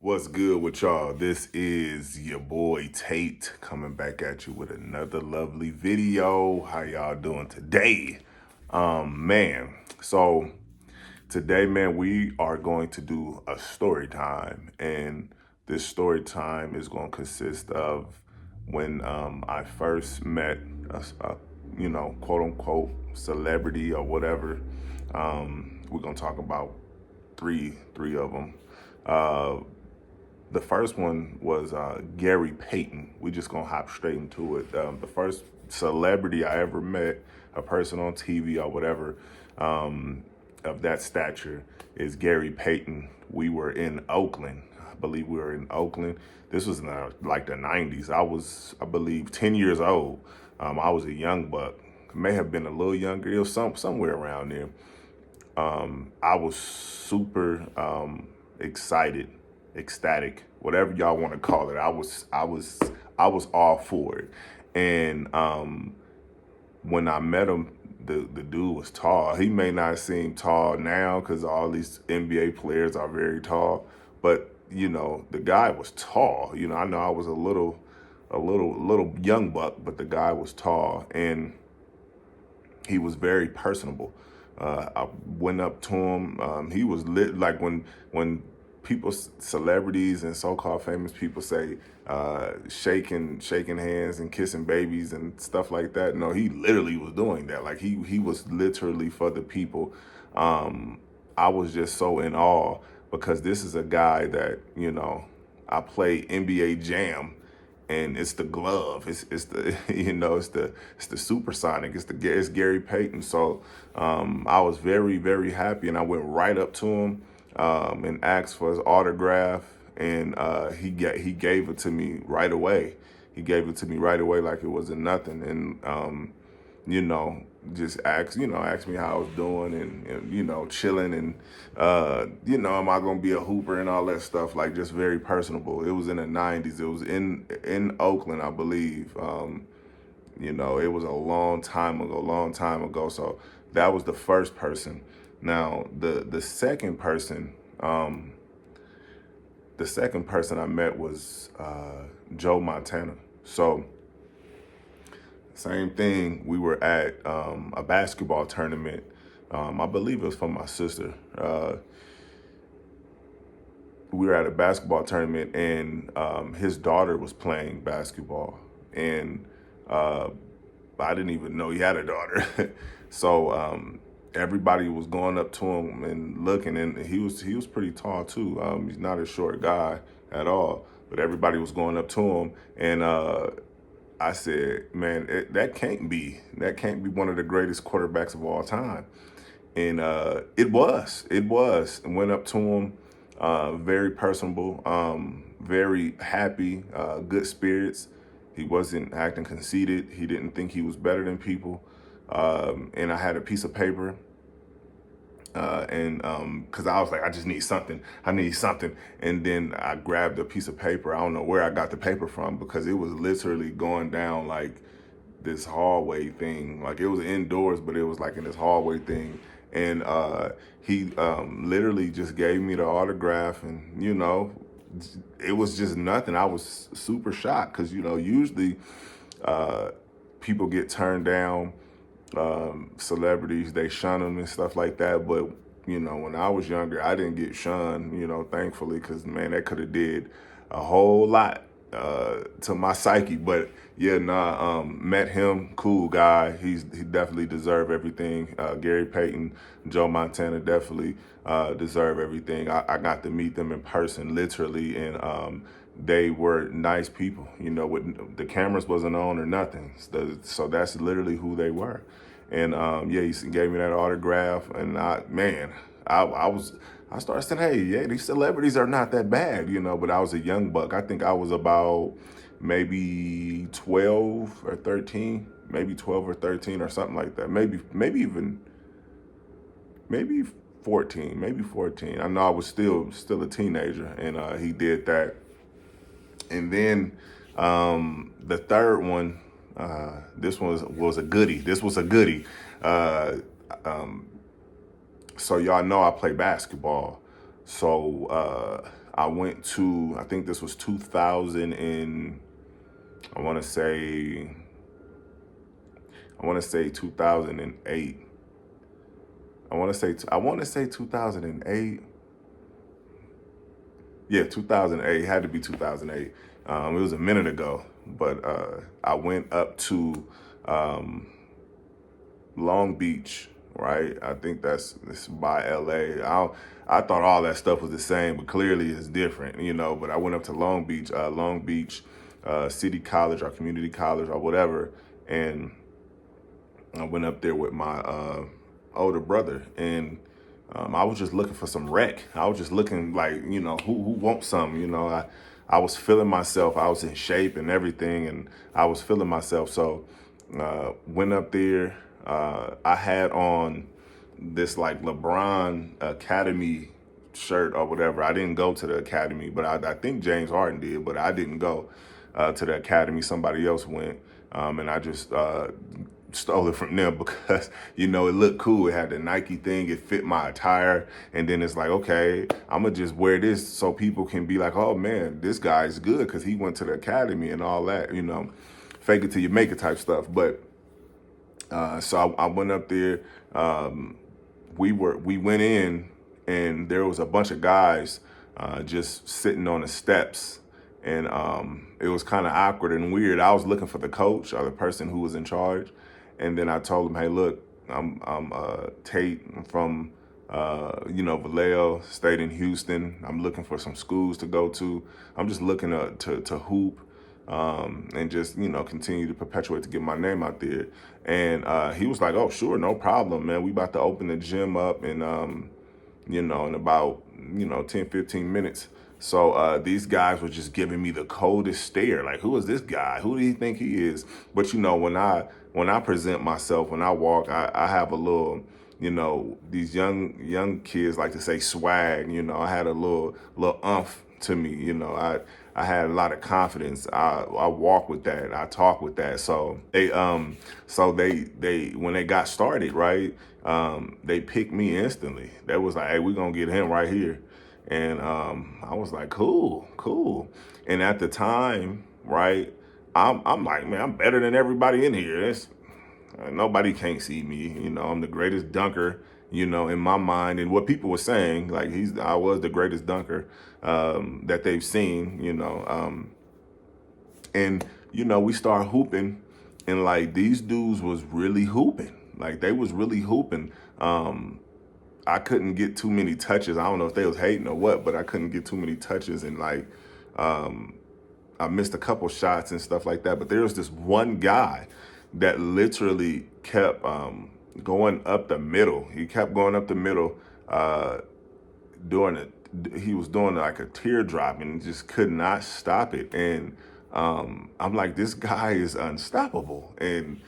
What's good with y'all? This is your boy Tate coming back at you with another lovely video. How y'all doing today? Man, so today, man, we are going to do a story time, and this story time is going to consist of when I first met a quote unquote celebrity or whatever. We're gonna talk about three of them. Uh, the first one was Gary Payton. We just gonna hop straight into it. The first celebrity I ever met, a person on TV or whatever, of that stature is Gary Payton. We were in Oakland. I believe we were in Oakland. This was in like the 90s. I believe, 10 years old. I was a young buck. May have been a little younger. It was somewhere around there. I was super excited, ecstatic, whatever y'all want to call it. I was all for it. And when I met him, the dude was tall. He may not seem tall now because all these NBA players are very tall, but the guy was tall. I know I was a little young buck, but the guy was tall and he was very personable. I went up to him. He was lit. Like when people, celebrities and so-called famous people say shaking hands and kissing babies and stuff like that. No, he literally was doing that. Like he was literally for the people. I was just so in awe because this is a guy that I play NBA Jam, and it's the glove. It's the it's the supersonic. It's Gary Payton. So I was very, very happy, and I went right up to him and asked for his autograph, and he gave it to me right away. He gave it to me right away like it wasn't nothing, and you know, just ask me how I was doing, and chilling, and am I gonna be a hooper and all that stuff, like just very personable. It was in the 90s. It was in Oakland, I believe. It was a long time ago. So that was the first person. Now the second person, I met was Joe Montana. So same thing. We were at a basketball tournament. I believe it was for my sister. We were at a basketball tournament, and his daughter was playing basketball, and I didn't even know he had a daughter. So everybody was going up to him and looking, and he was pretty tall too. He's not a short guy at all, but everybody was going up to him, and I said, man, that can't be one of the greatest quarterbacks of all time. And it was. And went up to him, very personable, very happy, good spirits. He wasn't acting conceited. He didn't think he was better than people. And I had a piece of paper, and because I was like, I just need something. I need something. And then I grabbed a piece of paper. I don't know where I got the paper from because it was literally going down like this hallway thing. Like it was indoors, but it was like in this hallway thing. And he literally just gave me the autograph, and it was just nothing. I was super shocked because usually people get turned down. Celebrities, they shun them and stuff like that, but when I was younger, I didn't get shunned, thankfully, because man, that could have did a whole lot to my psyche. But yeah, met him, cool guy. He definitely deserved everything. Gary Payton, Joe Montana definitely deserve everything. I got to meet them in person, literally, and they were nice people. With the cameras wasn't on or nothing, so that's literally who they were. And yeah, he gave me that autograph, and I started saying, hey, yeah, these celebrities are not that bad, but I was a young buck. I think I was about maybe 12 or 13, maybe 12 or 13 or something like that. Maybe 14, maybe 14. I know I was still a teenager, and he did that. And then the third one, this one was a goodie. This was a goodie. So y'all know I play basketball. So I went to, I think this was 2000 and I want to say 2008. I want to say 2008. Yeah, 2008. It had to be 2008. It was a minute ago, but I went up to um, Long Beach, right? I think it's by LA. I thought all that stuff was the same, but clearly it's different, you know. But I went up to Long Beach City College or Community College or whatever, and I went up there with my older brother, and I was just looking for some rec. I was just looking like, you know, who wants some, you know. I was feeling myself. I was in shape and everything, and I was feeling myself. So went up there. I had on this like LeBron Academy shirt or whatever. I didn't go to the academy, but I think James Harden did, but I didn't go to the academy. Somebody else went, and I just stole it from them because, you know, it looked cool. It had the Nike thing. It fit my attire. And then it's like, okay, I'm going to just wear this so people can be like, oh, man, this guy's good because he went to the academy and all that, you know, fake it till you make it type stuff. But so I went up there. We went in, and there was a bunch of guys just sitting on the steps, and it was kind of awkward and weird. I was looking for the coach or the person who was in charge, and then I told him, "Hey, look, I'm Tate. I'm from Vallejo, stayed in Houston. I'm looking for some schools to go to. I'm just looking to hoop." And just, you know, continue to perpetuate to get my name out there. And he was like, oh, sure, no problem, man. We about to open the gym up in in about, 10, 15 minutes. So these guys were just giving me the coldest stare. Like, who is this guy? Who do you think he is? But, you know, when I present myself, when I walk, I have a little, you know, these young kids like to say swag. You know, I had a little umph to me. You know, I had a lot of confidence. I walk with that. I talk with that. So they when they got started, right, they picked me instantly. They was like, hey, we're gonna get him right here. And I was like, cool. And at the time, right, I'm like, man, I'm better than everybody in here. Nobody can't see me. You know, I'm the greatest dunker, you know, in my mind. And what people were saying, like I was the greatest dunker that they've seen, you know. And, you know, we start hooping, and like these dudes was really hooping. Like they was really hooping. I couldn't get too many touches. I don't know if they was hating or what, but I couldn't get too many touches. And like, I missed a couple shots and stuff like that. But there was this one guy that literally kept going up the middle. He kept going up the middle, doing it. He was doing like a teardrop and just could not stop it. And I'm like, this guy is unstoppable. And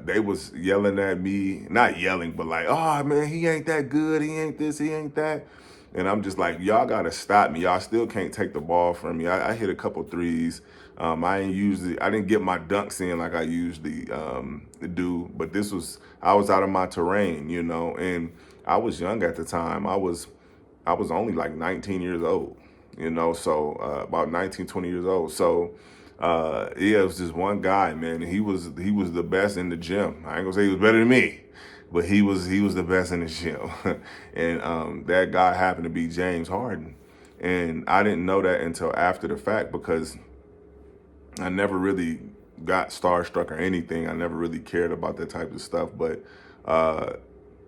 they was yelling at me, not yelling, but like, oh man, he ain't that good. He ain't this, he ain't that. And I'm just like, y'all gotta stop me. Y'all still can't take the ball from me. I hit a couple threes. I didn't get my dunks in like I usually do, but I was out of my terrain, you know, and I was young at the time. I was only like 19 years old, you know, so about 19, 20 years old. So yeah, it was just one guy, man. And he was the best in the gym. I ain't gonna say he was better than me, but he was the best in the gym. And that guy happened to be James Harden. And I didn't know that until after the fact, because I never really got starstruck or anything. I never really cared about that type of stuff. But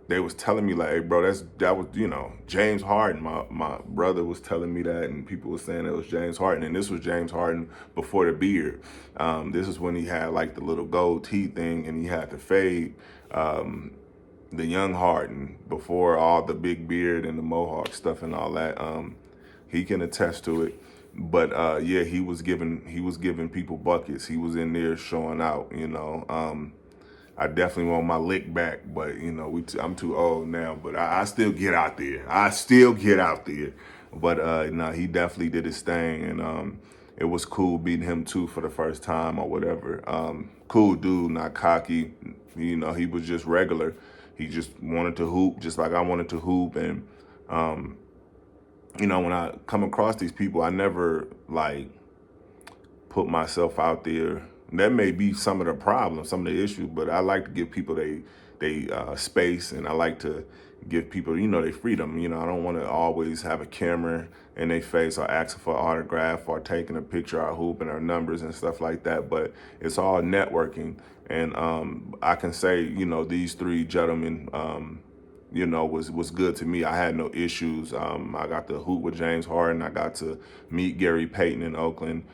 they was telling me like, hey, bro, that was, you know, James Harden. My brother was telling me that, and people were saying it was James Harden. And this was James Harden before the beard. This is when he had like the little gold teeth thing, and he had the fade. The young Harden before all the big beard and the mohawk stuff and all that. He can attest to it. But yeah, he was giving people buckets. He was in there showing out, you know. I definitely want my lick back, but you know, I'm too old now. But I still get out there. But no, he definitely did his thing, and it was cool beating him too for the first time or whatever. Cool dude, not cocky. You know, he was just regular. He just wanted to hoop, just like I wanted to hoop, and you know, when I come across these people, I never like put myself out there. That may be some of the problem, some of the issue, but I like to give people they space, and I like to give people, you know, their freedom. You know, I don't want to always have a camera in their face or asking for an autograph or taking a picture or hooping our numbers and stuff like that. But it's all networking, and I can say, you know, these three gentlemen, you know, was good to me. I had no issues. I got to hoop with James Harden. I got to meet Gary Payton in Oakland,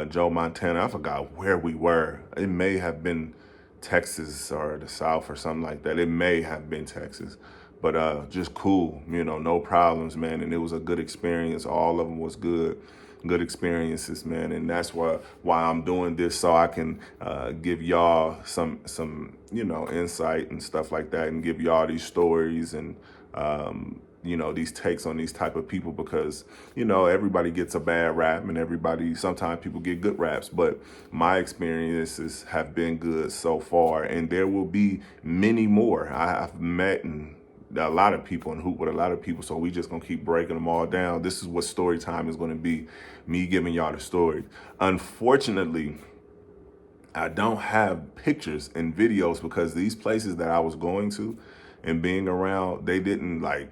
Joe Montana. I forgot where we were. It may have been Texas or the South or something like that. It may have been Texas, but just cool. You know, no problems, man. And it was a good experience. All of them was good experiences, man. And that's why I'm doing this, so I can give y'all some you know, insight and stuff like that, and give y'all these stories and you know, these takes on these type of people, because, you know, everybody gets a bad rap, and sometimes people get good raps, but my experiences have been good so far, and there will be many more. I've met and a lot of people and hoop with a lot of people, so we just gonna keep breaking them all down. This is what story time is gonna be, me giving y'all the story. Unfortunately, I don't have pictures and videos, because these places that I was going to and being around, they didn't like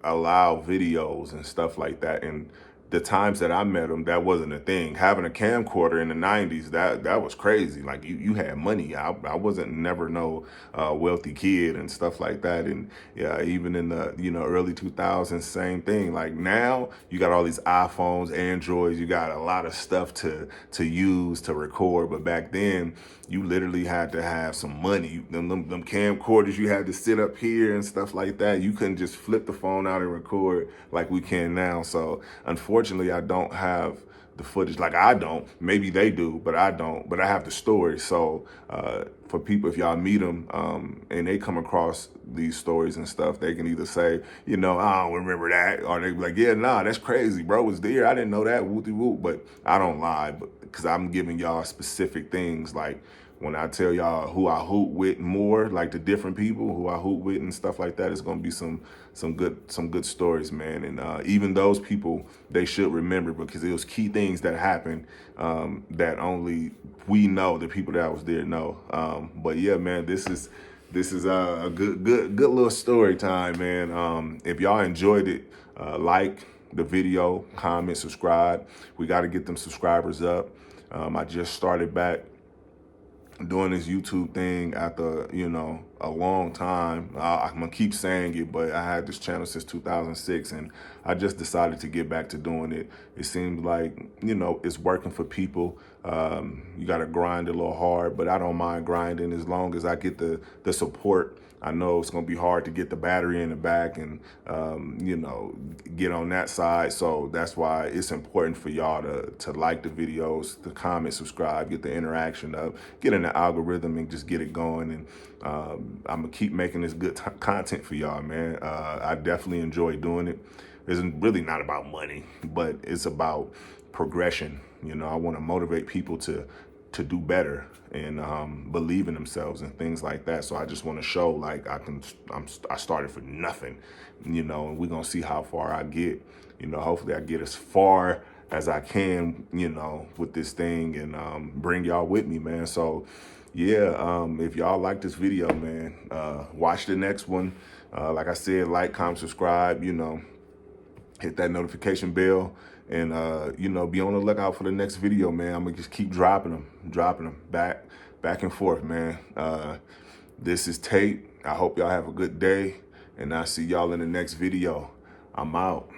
allow videos and stuff like that. And the times that I met them, that wasn't a thing. Having a camcorder in the 90s, that was crazy. Like you had money. I wasn't never no wealthy kid and stuff like that. And yeah, even in the, you know, early 2000s, same thing. Like now you got all these iPhones, Androids, you got a lot of stuff to use to record. But back then you literally had to have some money. Them camcorders, you had to sit up here and stuff like that. You couldn't just flip the phone out and record like we can now. So unfortunately, I don't have the footage. Like I don't, maybe they do, but I don't. But I have the story. So for people, if y'all meet them and they come across these stories and stuff, they can either say, you know, I don't remember that, or they be like, yeah, nah, that's crazy, bro. Was there? I didn't know that. Whoopty whoop. But I don't lie, because I'm giving y'all specific things. Like when I tell y'all who I hoop with more, like the different people who I hoop with and stuff like that, it's gonna be some good stories, man. And even those people, they should remember, because it was key things that happened that only we know, the people that was there know. But yeah, man, this is a good little story time, man. If y'all enjoyed it, like the video, comment, subscribe. We got to get them subscribers up. I just started back doing this YouTube thing after, you know, a long time. I'm gonna keep saying it, but I had this channel since 2006, and I just decided to get back to doing it. It seems like, you know, it's working for people. You gotta grind a little hard, but I don't mind grinding as long as I get the support. I know it's gonna be hard to get the battery in the back and, you know, get on that side. So that's why it's important for y'all to like the videos, to comment, subscribe, get the interaction up, get in the algorithm and just get it going. And I'm gonna keep making this good content for y'all, man. I definitely enjoy doing it. It's really not about money, but it's about progression. You know, I want to motivate people to do better and believe in themselves and things like that. So I just want to show, like, I started for nothing, you know, and we're gonna see how far I get. You know, hopefully I get as far as I can, you know, with this thing, and bring y'all with me, man. So yeah, if y'all like this video, man, watch the next one. Like I said, like, comment, subscribe, you know, hit that notification bell, and you know, be on the lookout for the next video, man. I'm gonna just keep dropping them back and forth, man. This is Tate. I hope y'all have a good day, and I'll see y'all in the next video. I'm out.